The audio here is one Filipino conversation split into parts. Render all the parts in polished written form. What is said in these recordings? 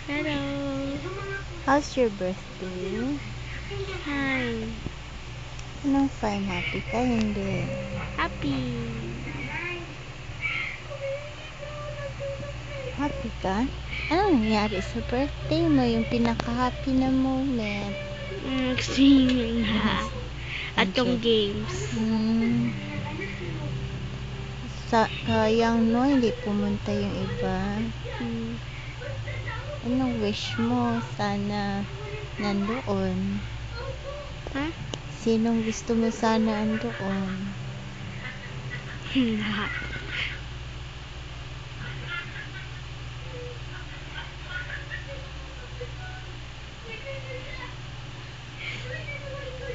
Hello. How's your birthday? Hi. Anong fine? Happy ka? Hindi. Happy. Happy ka? Anong nangyari sa birthday mo? Yung pinaka-happy na moment? Singing ha. At yung games. Sayang no, hindi pumunta yung iba. Anong wish mo? Sana nandoon. Ha? Sinong gusto mo sana andoon? Lahat.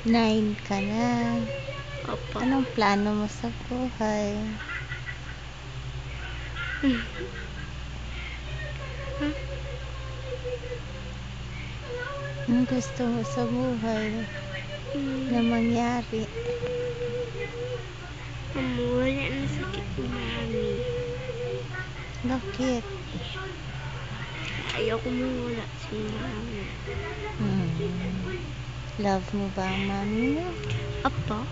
Nine ka na. Opo. Anong plano mo sa buhay? Anong gusto mo sa buhay na mangyari? Wala na sakit ni Mami. Bakit? Ayoko mawala si Mami. Love mo ba ang mami mo? Opo.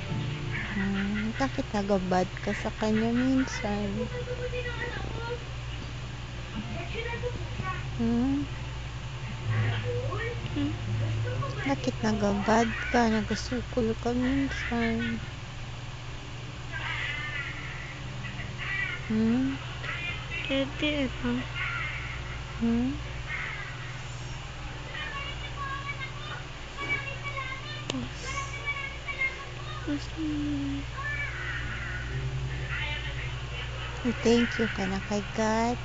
Bakit nagabad ka sa kanya minsan? Bakit nagabad ka? Nagasukol ka minsan? Pwede ano? Thank you ka na kay God.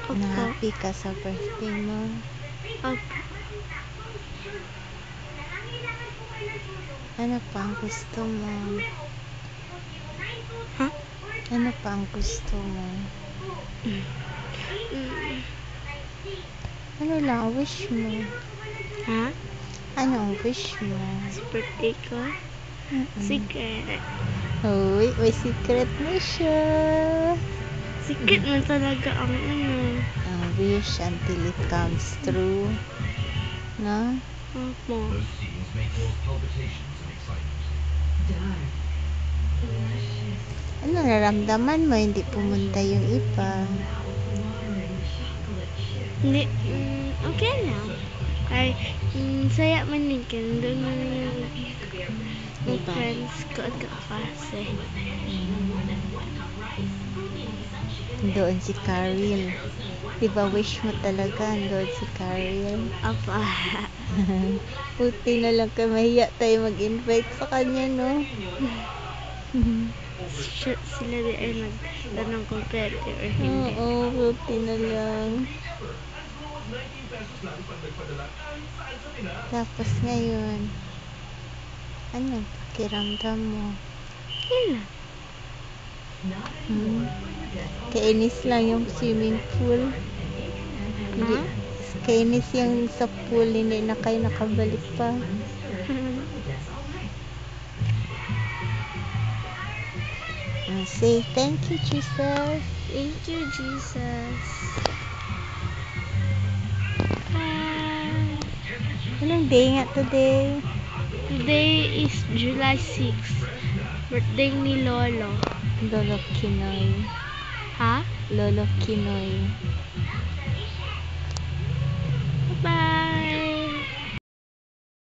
Opo. Na happy ka sa birthday mo. Opo. Ano pa ang gusto mo? Ha? Ano pa ang gusto mo? Ano lang ang wish mo? Ha? Ano ang wish mo? Sa birthday ko? Secret. Uy, may secret na siya. Secret man talaga ang ano. Ang wish until it comes true. No? Opo. Ano nararamdaman mo? Hindi pumunta yung iba. Hindi, okay lang. Ay, saya man din ka. Doon man yung friends ko at kaklase. Doon si Karil. Diba wish mo talaga doon si Karil? Apa. Buti na lang ka mahiya tayo mag-invite sa kanya, no? Sila di ay nagtanong kung pwede or hindi. Oo, buti na lang. Tapos ngayon, ano pakiramdam mo? Yun lang. Kainis lang yung swimming pool. Hindi, kainis yung sa pool, hindi na kayo nakabalik pa. Say thank you, Jesus. Thank you, Jesus. Anong day nga today? Today is July 6. Birthday ni Lolo. Lolo Kinoy. Ha? Lolo Kinoy.